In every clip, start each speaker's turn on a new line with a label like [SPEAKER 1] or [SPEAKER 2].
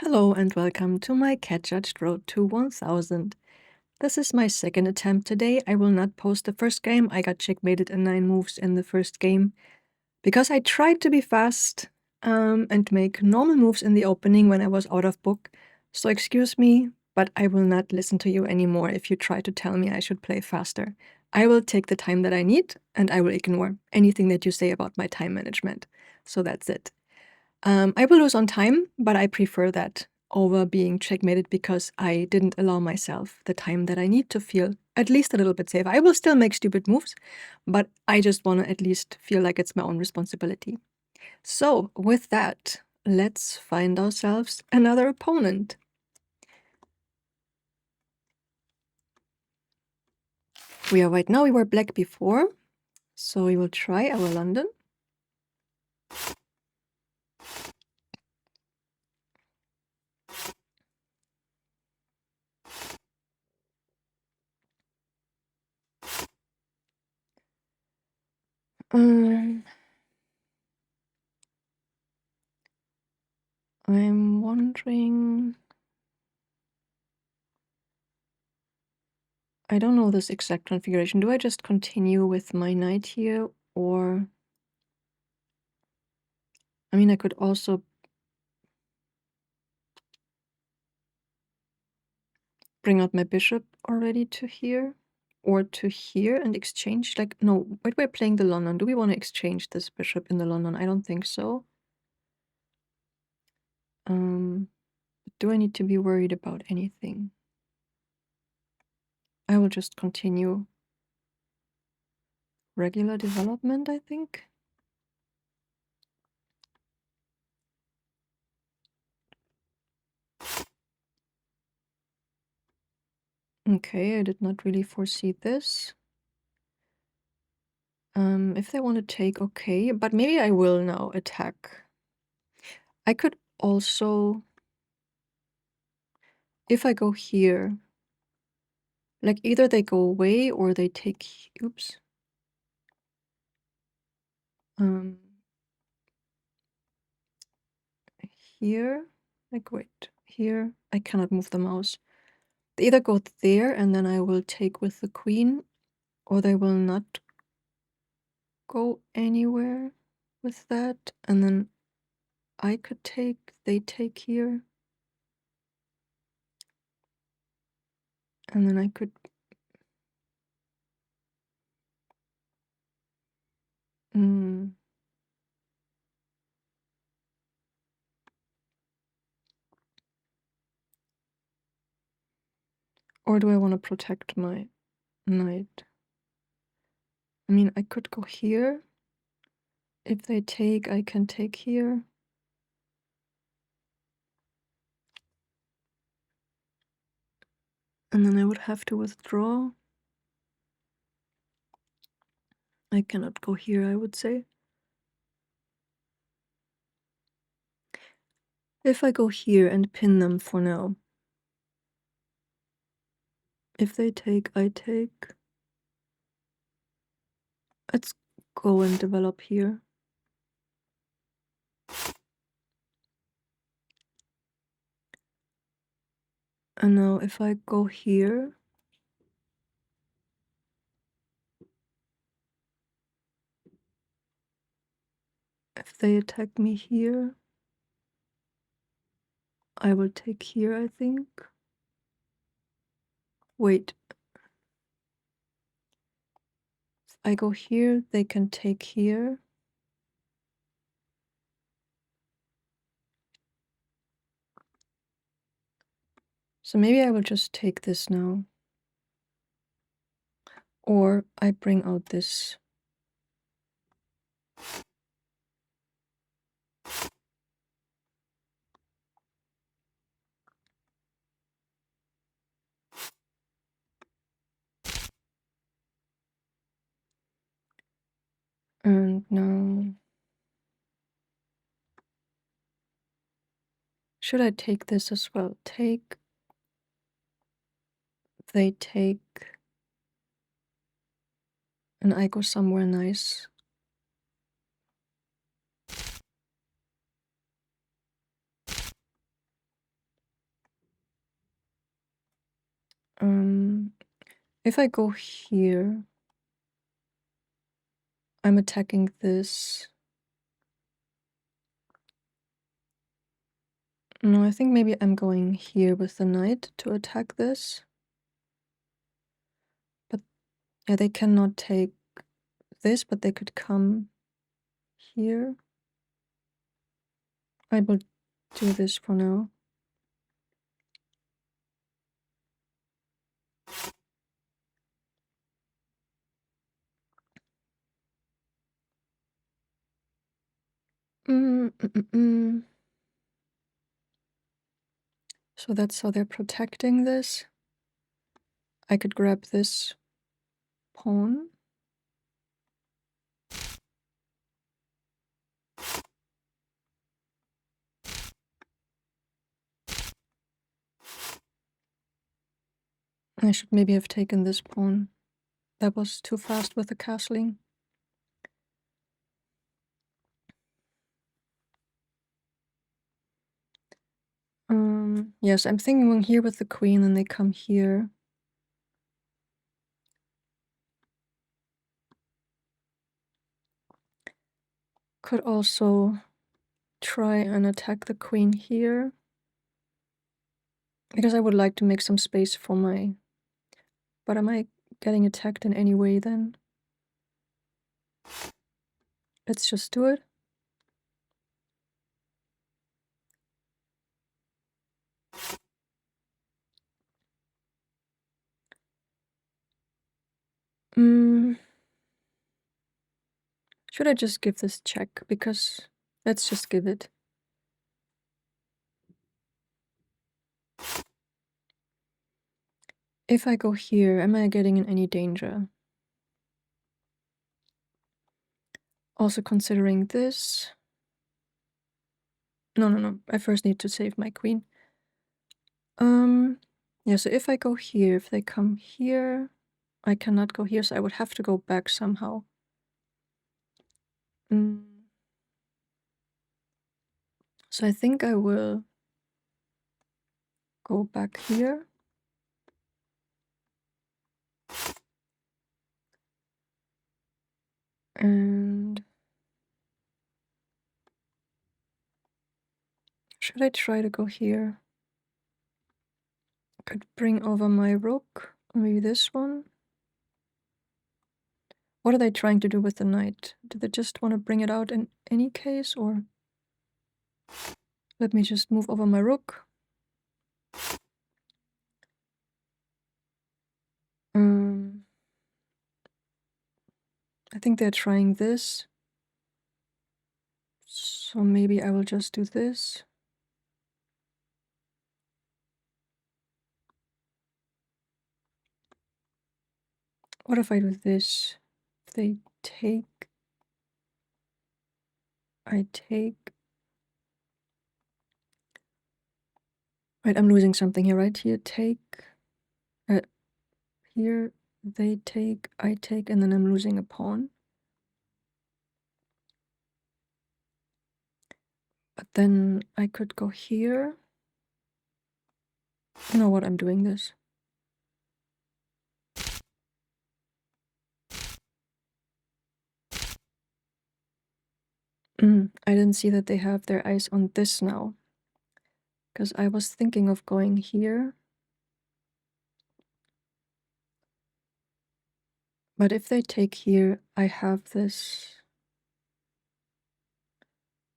[SPEAKER 1] Hello and welcome to my Cat Judged Road to 1000. This is my second attempt today. I will not post the first game. I got checkmated in 9 moves in the first game because I tried to be fast and make normal moves in the opening when I was out of book. So excuse me, but I will not listen to you anymore if you try to tell me I should play faster. I will take the time that I need and I will ignore anything that you say about my time management. So that's it. I will lose on time, but I prefer that over being checkmated because I didn't allow myself the time that I need to feel at least a little bit safe. I will still make stupid moves, but I just want to at least feel like it's my own responsibility. So with that, let's find ourselves another opponent. We are white now, we were black before, so we will try our London. I'm wondering... I don't know this exact configuration. Do I just continue with my knight here, or... I mean, I could also bring out my bishop already to here, or to here and exchange, like, no, wait, we're playing the London. Do we want to exchange this bishop in the London? I don't think so. Do I need to be worried about anything? I will just continue regular development, I think. Okay, I did not really foresee this. If they want to take, okay, but maybe I will now attack. I could also, if I go here, like either they go away or they take, oops. Here, like wait, here, I cannot move the mouse. They either go there and then I will take with the queen, or they will not go anywhere with that, and then I could take, they take here. And then I could... Or do I want to protect my knight? I mean, I could go here. If they take, I can take here. And then I would have to withdraw. I cannot go here, I would say. If I go here and pin them for now. If they take, I take. Let's go and develop here. And now if I go here, if they attack me here, I will take here, I think. Wait. If I go here, they can take here. So maybe I will just take this now. Or I bring out this. And now... should I take this as well? Take... they take... and I go somewhere nice. If I go here, I'm attacking this. No, I think maybe I'm going here with the knight to attack this. But yeah, they cannot take this, but they could come here. I will do this for now. So that's how they're protecting this. I could grab this pawn. I should maybe have taken this pawn. That was too fast with the castling. Yes, I'm thinking here with the queen and they come here. Could also try and attack the queen here. Because I would like to make some space for my... But am I getting attacked in any way then? Let's just do it. Should I just give this check? Because let's just give it. If I go here, am I getting in any danger? Also considering this. No. I first need to save my queen. Yeah, so if I go here, if they come here, I cannot go here, so I would have to go back somehow. So I think I will go back here. And should I try to go here? I could bring over my rook, maybe this one. What are they trying to do with the knight? Do they just want to bring it out in any case, or... Let me just move over my rook. I think they're trying this. So maybe I will just do this. What if I do this? If they take... I take... Right, I'm losing something here, right? Here, take... here, they take, I take, and then I'm losing a pawn. But then I could go here. You know what, I'm doing this. I didn't see that they have their eyes on this now. Because I was thinking of going here. But if they take here, I have this.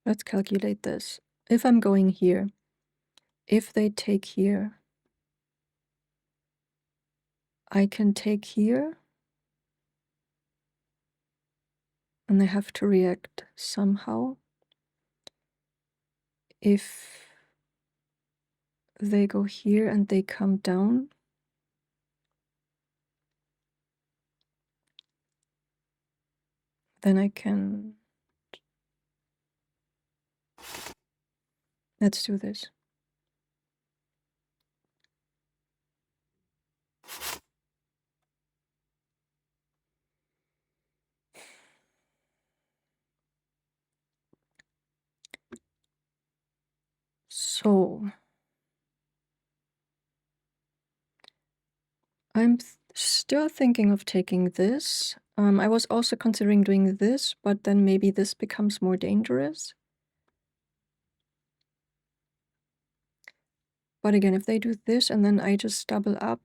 [SPEAKER 1] Let's calculate this. If I'm going here, if they take here, I can take here. And they have to react somehow. If they go here and they come down, then I can... Let's do this. So I'm still thinking of taking this. I was also considering doing this, but then maybe this becomes more dangerous. But again, if they do this and then I just double up,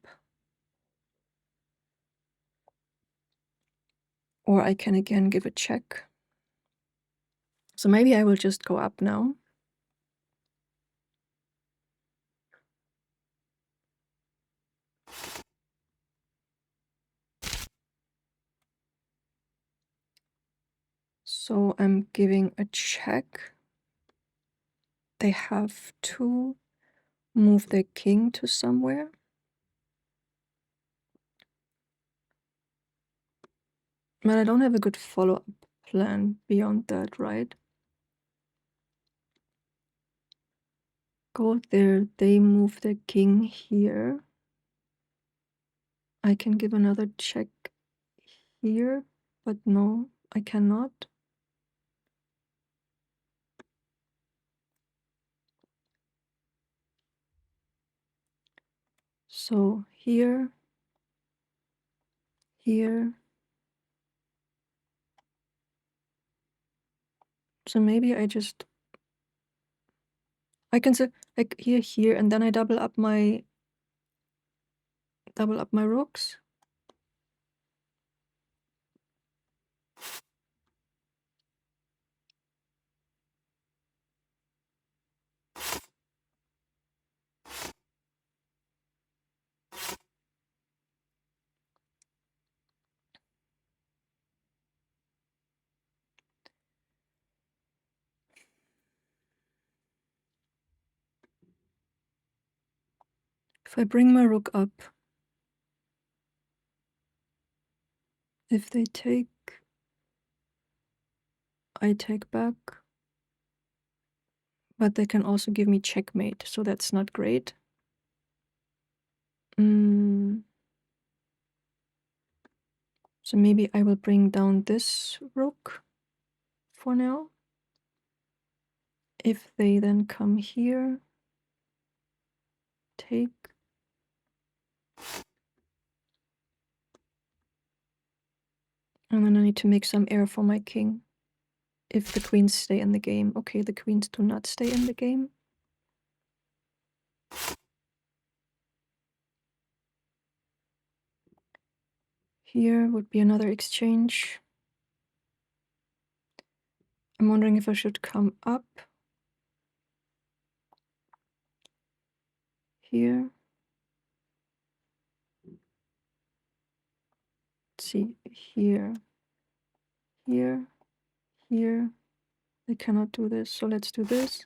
[SPEAKER 1] or I can again give a check. So maybe I will just go up now. So I'm giving a check. They have to move their king to somewhere. But I don't have a good follow-up plan beyond that, right? Go there, they move their king here. I can give another check here, but no, I cannot. So here, here. So maybe I can say like here, and then I double up my rooks. If I bring my rook up, if they take, I take back. But they can also give me checkmate, so that's not great. So maybe I will bring down this rook for now. If they then come here, take. And then I need to make some air for my king. If the queens stay in the game. Okay, the queens do not stay in the game. Here would be another exchange. I'm wondering if I should come up. Here. Let's see, here. Here. Here. They cannot do this, so let's do this.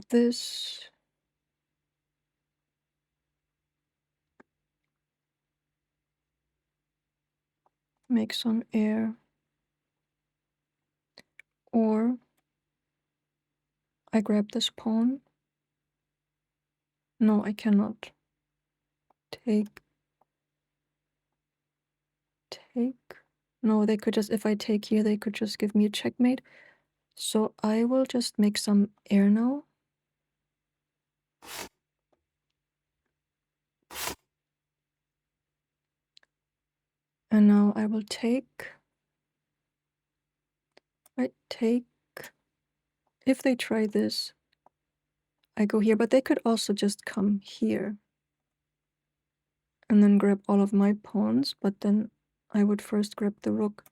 [SPEAKER 1] This. Make some air. Or I grab this pawn. No, I cannot. Take. No, they could just, if I take here, they could just give me a checkmate. So I will just make some air now. And now I will take. I take. If they try this, I go here, but they could also just come here. And then grab all of my pawns, but then I would first grab the rook.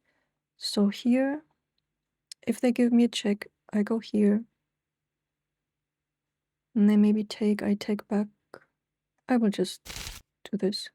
[SPEAKER 1] So here, if they give me a check, I go here. And they maybe take, I take back. I will just do this.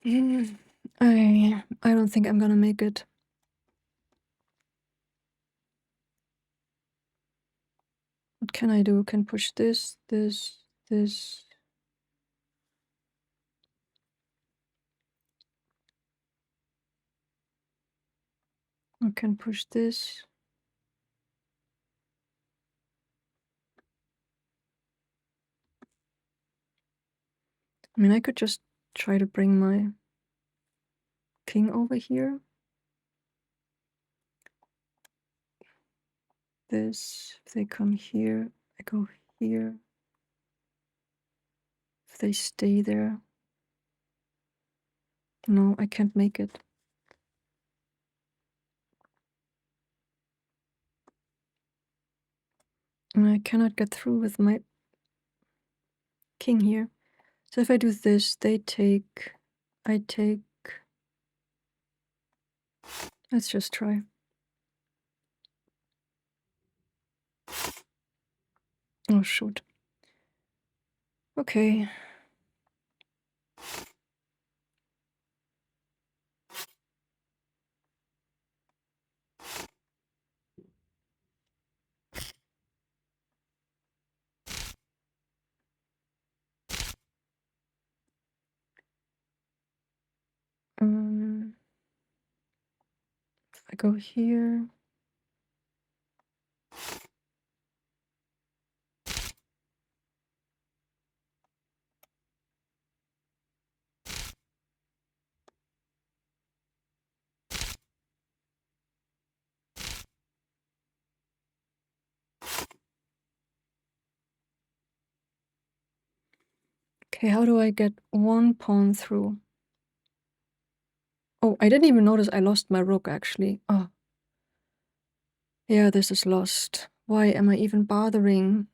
[SPEAKER 1] I don't think I'm gonna make it. What can I do? Can push this, this, this. I can push this. I mean, I could just try to bring my king over here. This, if they come here, I go here. If they stay there. No, I can't make it. And I cannot get through with my king here. So if I do this, they take, I take. Let's just try. Oh, shoot. Okay. If I go here. Okay, how do I get one pawn through? Oh, I didn't even notice I lost my rook, actually. Oh. Yeah, this is lost. Why am I even bothering?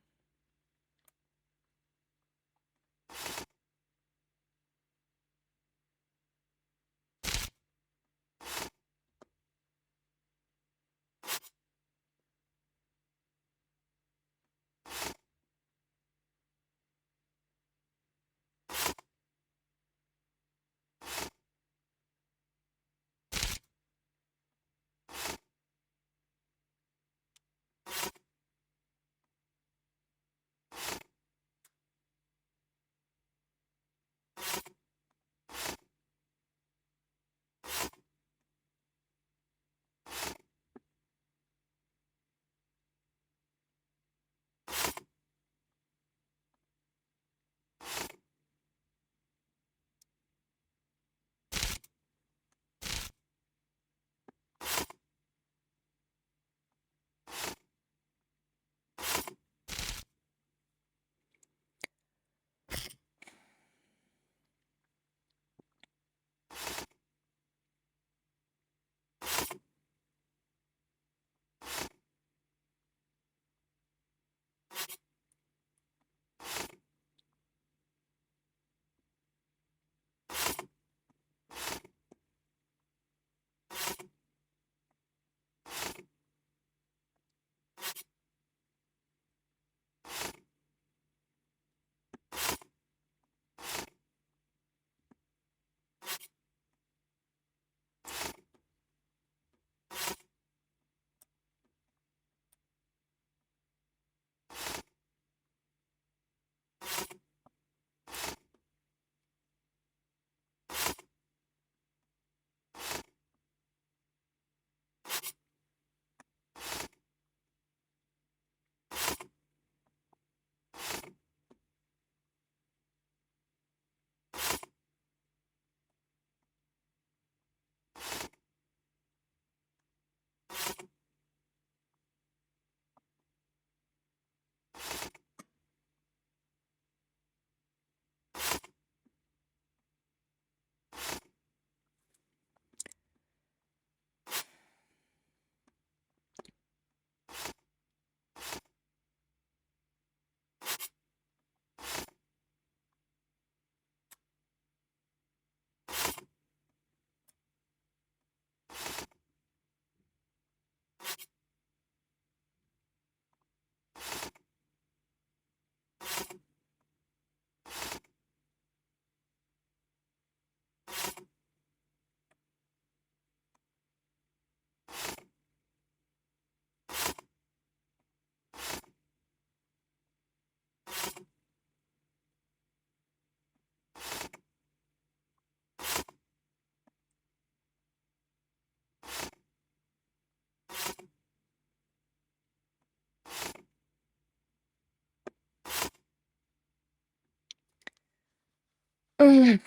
[SPEAKER 1] How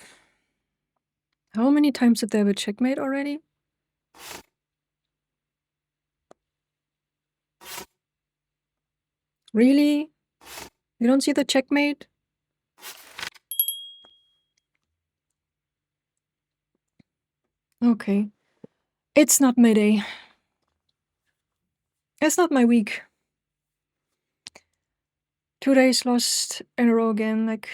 [SPEAKER 1] many times did they have a checkmate already? Really? You don't see the checkmate? Okay. It's not my day. It's not my week. 2 days lost in a row again. Like,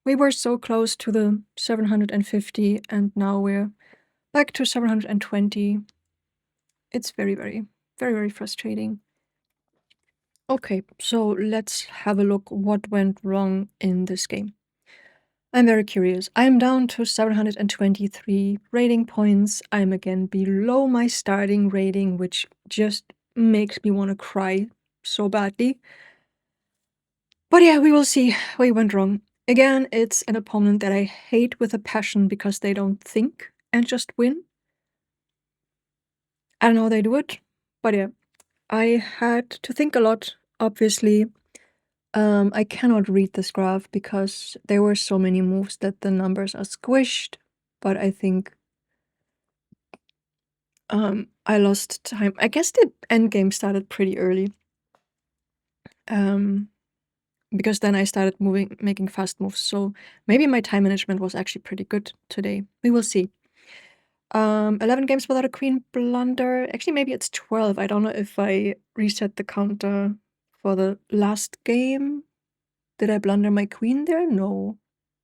[SPEAKER 1] we were so close to the 750 and now we're back to 720. It's very, very, very, very frustrating. Okay, so let's have a look what went wrong in this game. I'm very curious. I'm down to 723 rating points. I'm again below my starting rating, which just makes me want to cry so badly. But yeah, we will see what went wrong. Again, it's an opponent that I hate with a passion because they don't think and just win. I don't know how they do it, but yeah, I had to think a lot, obviously. I cannot read this graph because there were so many moves that the numbers are squished, but I think I lost time. I guess the end game started pretty early. Because then I started making fast moves. So maybe my time management was actually pretty good today. We will see. 11 games without a queen blunder. Actually, maybe it's 12. I don't know if I reset the counter for the last game. Did I blunder my queen there? No.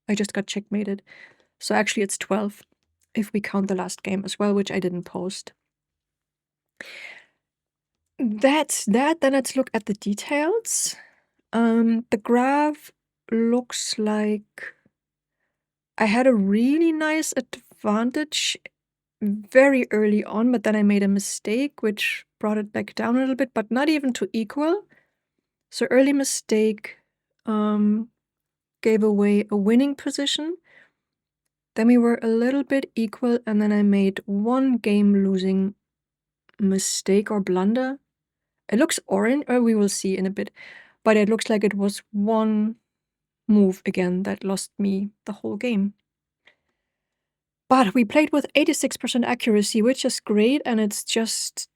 [SPEAKER 1] I just got checkmated. So actually it's 12 if we count the last game as well, which I didn't post. That's that. Then let's look at the details. The graph looks like I had a really nice advantage very early on, but then I made a mistake, which brought it back down a little bit, but not even to equal. So early mistake gave away a winning position. Then we were a little bit equal, and then I made one game losing mistake or blunder. It looks orange, or we will see in a bit, but it looks like it was one move again that lost me the whole game. But we played with 86% accuracy, which is great, and it's just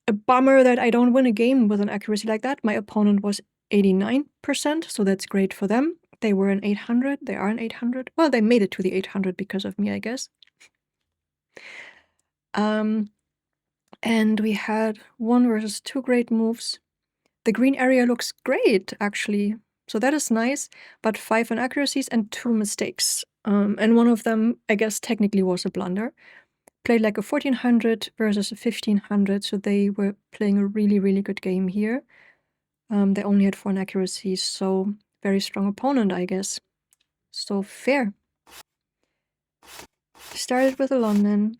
[SPEAKER 1] a bummer that I don't win a game with an accuracy like that. My opponent was 89%, so that's great for them. They were an 800, they are an 800. Well, they made it to the 800 because of me, I guess. And we had 1 versus 2 great moves. The green area looks great, actually. So that is nice, but 5 inaccuracies and 2 mistakes. And one of them, I guess, technically was a blunder. Played like a 1400 versus a 1500, so they were playing a really, really good game here. They only had 4 inaccuracies, so very strong opponent, I guess. So fair. Started with a London.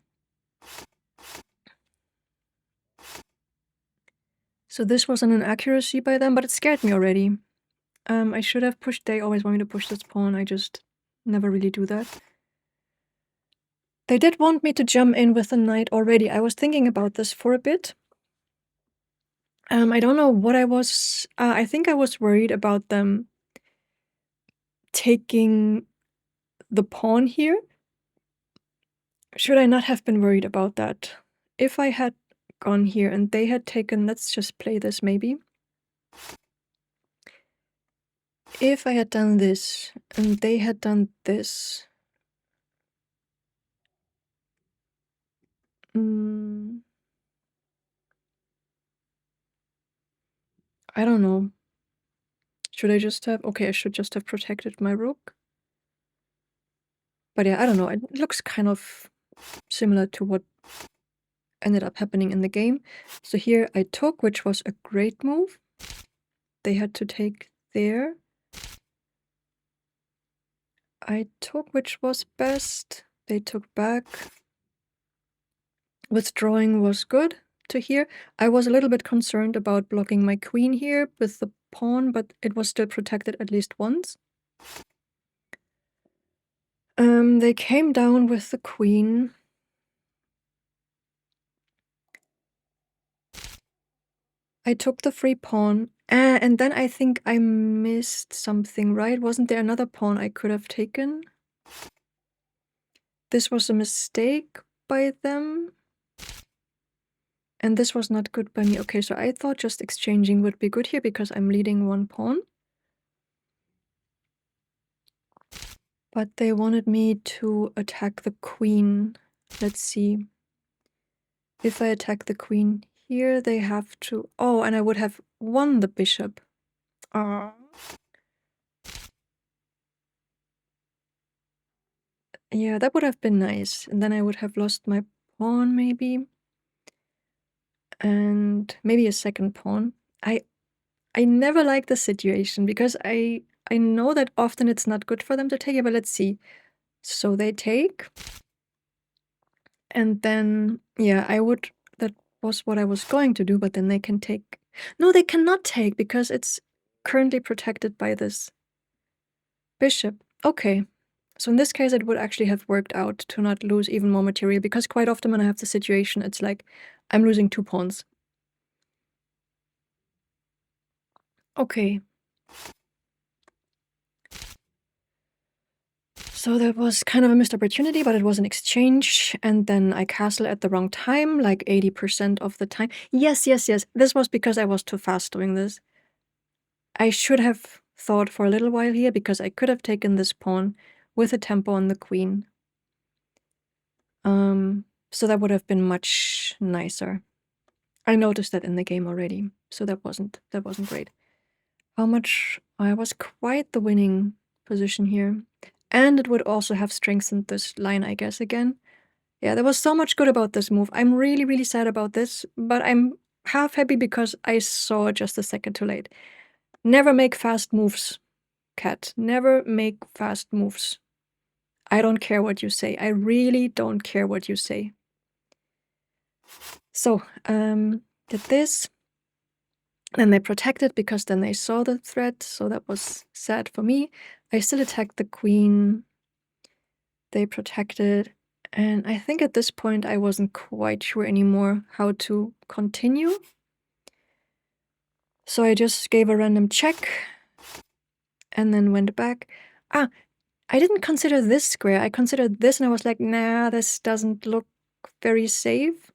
[SPEAKER 1] So this was an inaccuracy by them, but it scared me already. I should have pushed. They always want me to push this pawn. I just never really do that. They did want me to jump in with the knight already. I was thinking about this for a bit. I don't know what I was. I think I was worried about them taking the pawn here. Should I not have been worried about that? If I had gone here and they had taken, let's just play this maybe. If I had done this and they had done this. I don't know. Should I just have... Okay, I should just have protected my rook. But yeah, I don't know. It looks kind of similar to what ended up happening in the game. So here I took, which was a great move. They had to take there. I took, which was best. They took back. Withdrawing was good to here. I was a little bit concerned about blocking my queen here with the pawn, but it was still protected at least once. They came down with the queen. I took the free pawn, and then I think I missed something, right? Wasn't there another pawn I could have taken? This was a mistake by them. And this was not good by me. Okay, so I thought just exchanging would be good here because I'm leading one pawn. But they wanted me to attack the queen. Let's see. If I attack the queen here, they have to... Oh, and I would have won the bishop. Yeah, that would have been nice. And then I would have lost my pawn, maybe. And maybe a second pawn. I never like the situation because I know that often it's not good for them to take it, but let's see. So they take. And then, yeah, that was what I was going to do, but then they can take. No, they cannot take because it's currently protected by this bishop. Okay. So in this case, it would actually have worked out to not lose even more material because quite often when I have the situation, it's like I'm losing 2 pawns. Okay. So that was kind of a missed opportunity, but it was an exchange. And then I castle at the wrong time, like 80% of the time. Yes. This was because I was too fast doing this. I should have thought for a little while here because I could have taken this pawn with a tempo on the queen. So that would have been much nicer. I noticed that in the game already, so that wasn't great. How much... I was quite the winning position here. And it would also have strengthened this line, I guess, again. Yeah, there was so much good about this move. I'm really, really sad about this, but I'm half happy because I saw it just a second too late. Never make fast moves, Cat. Never make fast moves. I don't care what you say. I really don't care what you say. So, did this. Then they protected because then they saw the threat, so that was sad for me. I still attacked the queen. They protected. And I think at this point I wasn't quite sure anymore how to continue. So I just gave a random check and then went back. I didn't consider this square. I considered this and I was like, nah, this doesn't look very safe.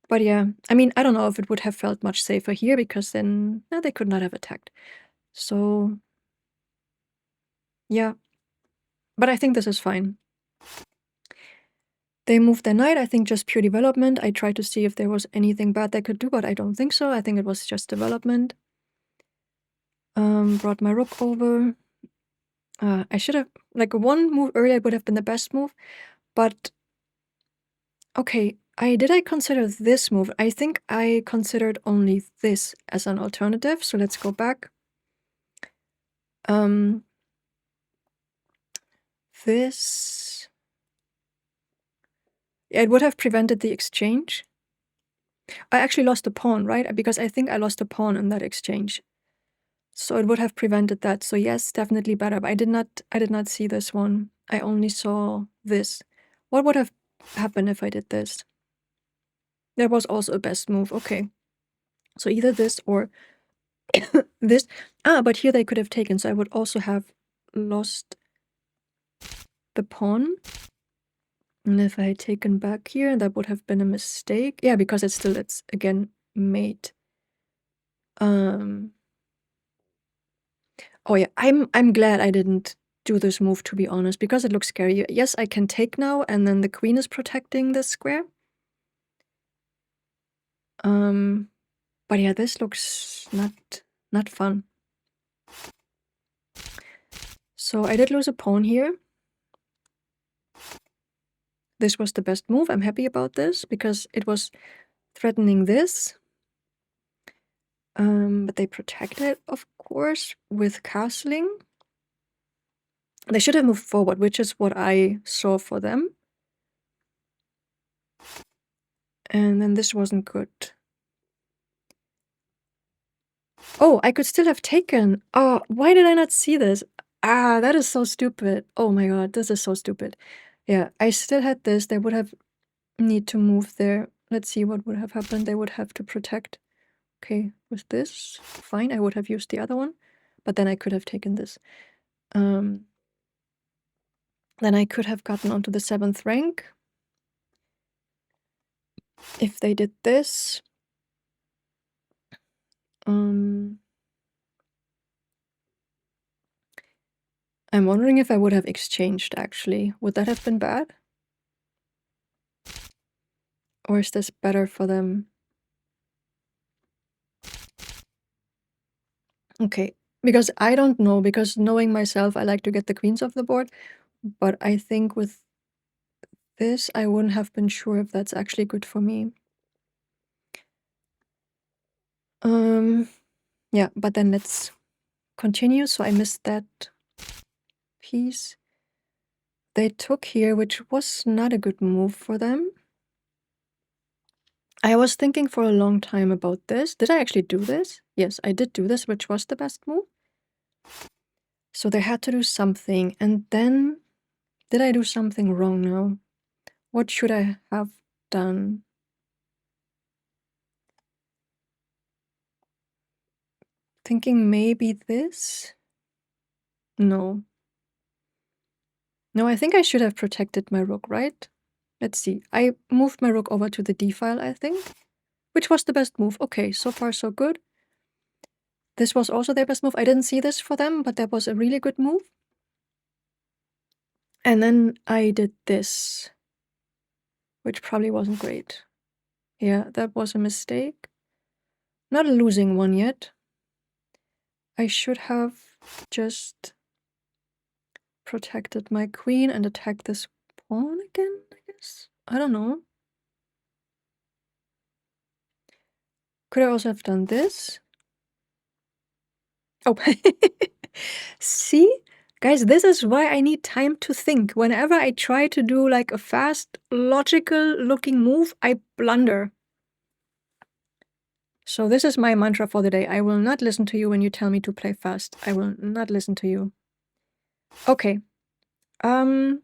[SPEAKER 1] But yeah, I mean, I don't know if it would have felt much safer here because then they could not have attacked. So yeah, but I think this is fine. They moved their knight, I think just pure development. I tried to see if there was anything bad they could do, but I don't think so. I think it was just development. Brought my rook over. I should have... like, one move earlier would have been the best move, but... Okay, did I consider this move? I think I considered only this as an alternative, so let's go back. This... yeah, it would have prevented the exchange. I actually lost a pawn, right? Because I think I lost a pawn in that exchange. So it would have prevented that. So yes, definitely better. But I did not see this one. I only saw this. What would have happened if I did this? That was also a best move. Okay. So either this or this. But here they could have taken. So I would also have lost the pawn. And if I had taken back here, that would have been a mistake. Yeah, because it's again mate. Oh yeah, I'm glad I didn't do this move, to be honest, because it looks scary. Yes, I can take now, and then the queen is protecting this square. But yeah, this looks not fun. So I did lose a pawn here. This was the best move. I'm happy about this because it was threatening this. But they protected, of course, with castling. They should have moved forward, which is what I saw for them. And then this wasn't good. Oh, I could still have taken. Oh, why did I not see this? That is so stupid. Oh my god, this is so stupid. Yeah, I still had this. They would have need to move there. Let's see what would have happened. They would have to protect. Okay, with this, fine. I would have used the other one, but then I could have taken this. Then I could have gotten onto the 7th rank if they did this. I'm wondering if I would have exchanged, actually. Would that have been bad? Or is this better for them? Okay, because I don't know, because knowing myself, I like to get the queens off the board, but I think with this, I wouldn't have been sure if that's actually good for me. Yeah, but then let's continue. So I missed that piece. They took here, which was not a good move for them. I was thinking for a long time about this. Did I actually do this? Yes, I did do this, which was the best move. So they had to do something. And then, did I do something wrong now? What should I have done? Thinking maybe this? No. No, I think I should have protected my rook, right? Let's see. I moved my rook over to the d file, I think. Which was the best move. Okay, so far so good. This was also their best move. I didn't see this for them, but that was a really good move. And then I did this, which probably wasn't great. Yeah, that was a mistake. Not a losing one yet. I should have just protected my queen and attacked this pawn again, I guess. I don't know. Could I also have done this? Oh, see? Guys, this is why I need time to think. Whenever I try to do like a fast, logical looking move, I blunder. So this is my mantra for the day. I will not listen to you when you tell me to play fast. I will not listen to you. Okay. But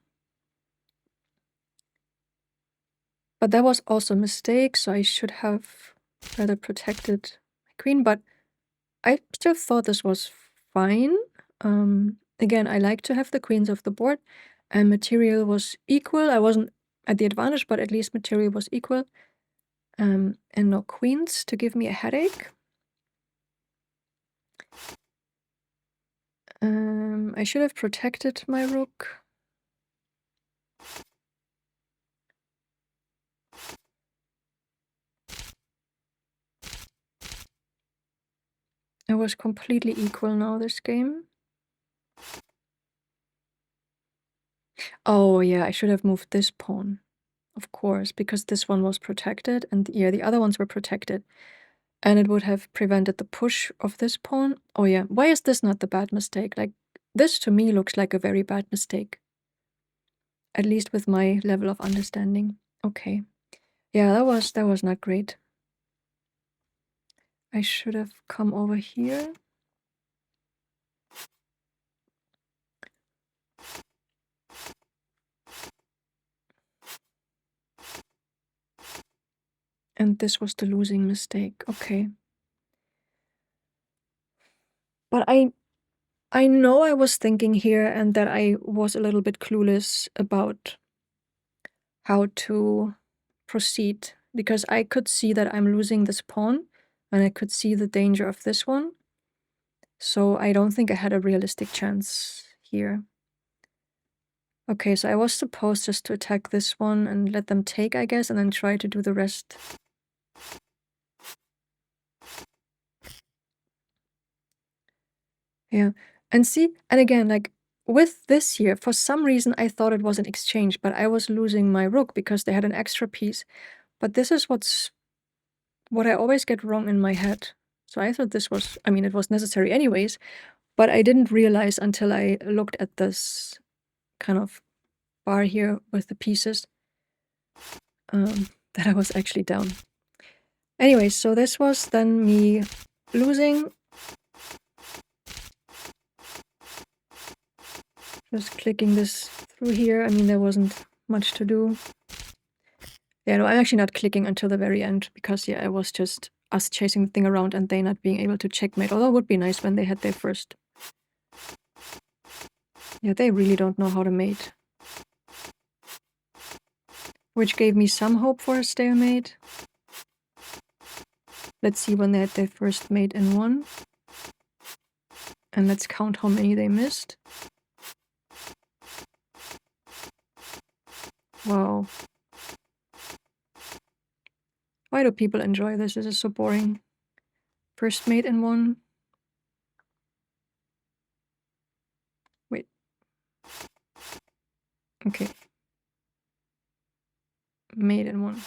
[SPEAKER 1] that was also a mistake, so I should have rather protected my queen, but I still thought this was fine. Again, I like to have the queens off the board, and material was equal. I wasn't at the advantage, but at least material was equal. And no queens to give me a headache. I should have protected my rook. It was completely equal now, this game. Oh yeah, I should have moved this pawn. Of course, because this one was protected, and yeah, the other ones were protected. And it would have prevented the push of this pawn. Oh yeah, why is this not the bad mistake? Like, this to me looks like a very bad mistake. At least with my level of understanding. Okay. Yeah, that was not great. I should have come over here. And this was the losing mistake. Okay. But I know I was thinking here and that I was a little bit clueless about how to proceed, because I could see that I'm losing this pawn and I could see the danger of this one. So I don't think I had a realistic chance here. Okay, so I was supposed just to attack this one and let them take, I guess, and then try to do the rest. Yeah, and see, and again, like, with this here, for some reason I thought it was an exchange, but I was losing my rook because they had an extra piece. But this is what I always get wrong in my head. So I thought this was, I mean, it was necessary anyways, but I didn't realize until I looked at this kind of bar here with the pieces that I was actually down. Anyway, so this was then me losing. Just clicking this through here. I mean, there wasn't much to do. Yeah, no, I'm actually not clicking until the very end because, yeah, it was just us chasing the thing around and they not being able to checkmate. Although it would be nice when they had their first. Yeah, they really don't know how to mate. which gave me some hope for a stalemate. Let's see when they had their first mate in 1. And let's count how many they missed. Wow. Why do people enjoy this? This is so boring. First mate in 1. Wait. Okay. Mate in 1.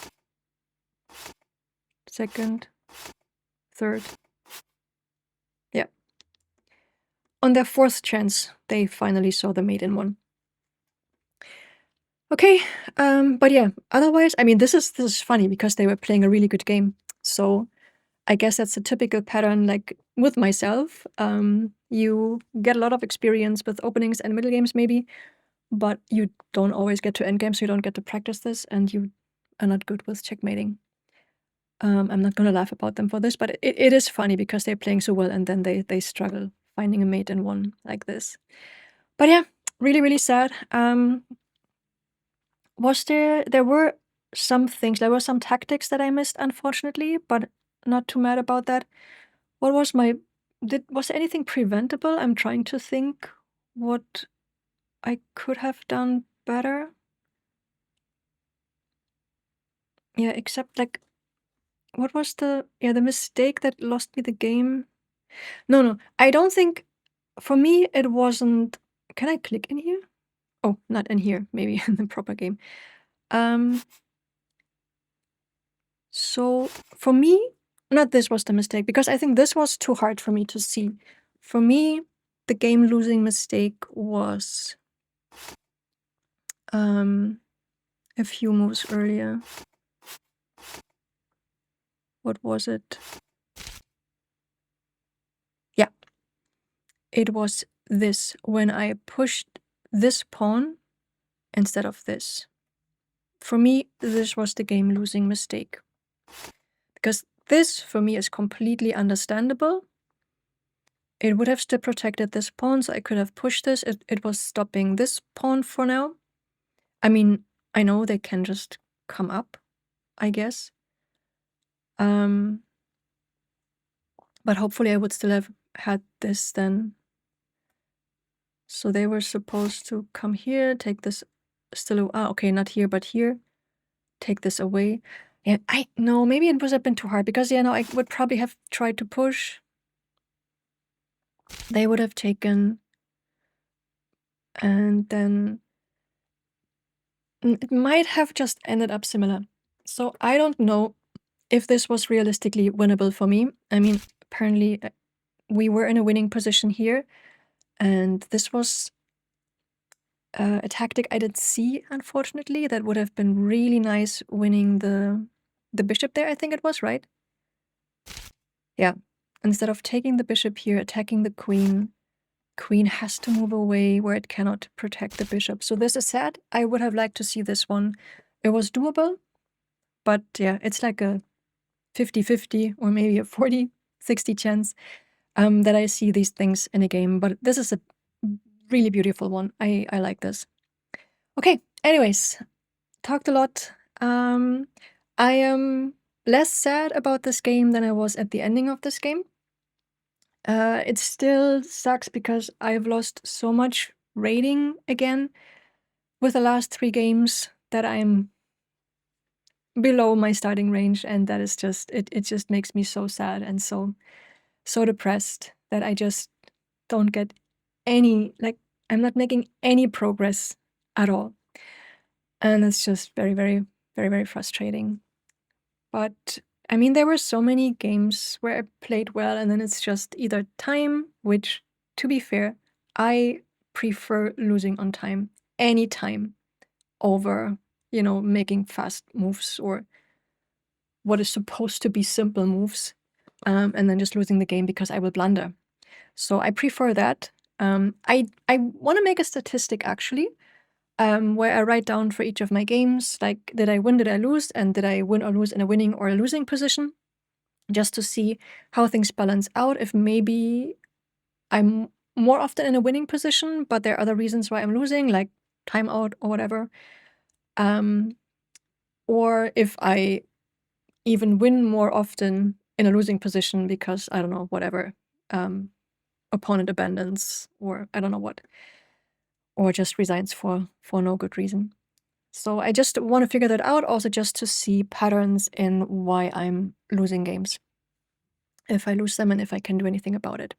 [SPEAKER 1] Second. Third. Yeah. On their 4th chance, they finally saw the mate in 1. Okay, but yeah, otherwise, I mean, this is funny because they were playing a really good game. So I guess that's a typical pattern, like with myself. You get a lot of experience with openings and middle games maybe, but you don't always get to end games, so you don't get to practice this, and you are not good with checkmating. I'm not gonna laugh about them for this, but it is funny because they're playing so well and then they struggle finding a mate in 1 like this. But yeah, really, really sad. There were some things, there were some tactics that I missed, unfortunately, but not too mad about that. What was was there anything preventable? I'm trying to think what I could have done better. Yeah, except like, what was the mistake that lost me the game? No, I don't think, for me, it wasn't. Can I click in here? Oh, not in here, maybe in the proper game. So for me, not this was the mistake, because I think this was too hard for me to see. For me, the game losing mistake was a few moves earlier. What was it? Yeah. It was this, when I pushed this pawn instead of this. For me, this was the game losing mistake. Because this, for me, is completely understandable. It would have still protected this pawn, so I could have pushed this. It was stopping this pawn for now. I mean, I know they can just come up, I guess. But hopefully I would still have had this then. So they were supposed to come here, take this still, okay, not here, but here. Take this away. Yeah, no, maybe it would have been too hard, because, no, I would probably have tried to push. They would have taken, and then it might have just ended up similar. So I don't know if this was realistically winnable for me. I mean, apparently we were in a winning position here, and this was a tactic I did see, unfortunately, that would have been really nice, winning the bishop there, I think it was, right? Yeah. Instead of taking the bishop here, attacking the queen has to move away where it cannot protect the bishop. So this is sad. I would have liked to see this one. It was doable, but yeah, it's like a 50-50 or maybe a 40-60 chance that I see these things in a game. But this is a really beautiful one. I like this. Okay, anyways, talked a lot. I am less sad about this game than I was at the ending of this game. It still sucks because I've lost so much rating again with the last 3 games that I'm below my starting range, and that is just, it just makes me so sad and so depressed that I just don't get any, like, I'm not making any progress at all. And it's just very, very, very, very frustrating. But I mean, there were so many games where I played well, and then it's just either time, which, to be fair, I prefer losing on time any time over, making fast moves or what is supposed to be simple moves, and then just losing the game because I will blunder. So I prefer that. I want to make a statistic, actually, where I write down for each of my games, like, did I win, did I lose, and did I win or lose in a winning or a losing position, just to see how things balance out. If maybe I'm more often in a winning position, but there are other reasons why I'm losing, like timeout or whatever. or if I even win more often in a losing position because, I don't know, whatever, opponent abandons, or I don't know what, or just resigns for no good reason. So I just want to figure that out, also just to see patterns in why I'm losing games, if I lose them and if I can do anything about it.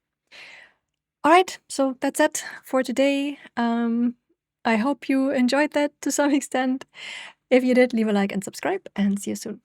[SPEAKER 1] All right, so that's it for today. I hope you enjoyed that to some extent. If you did, leave a like and subscribe, and see you soon.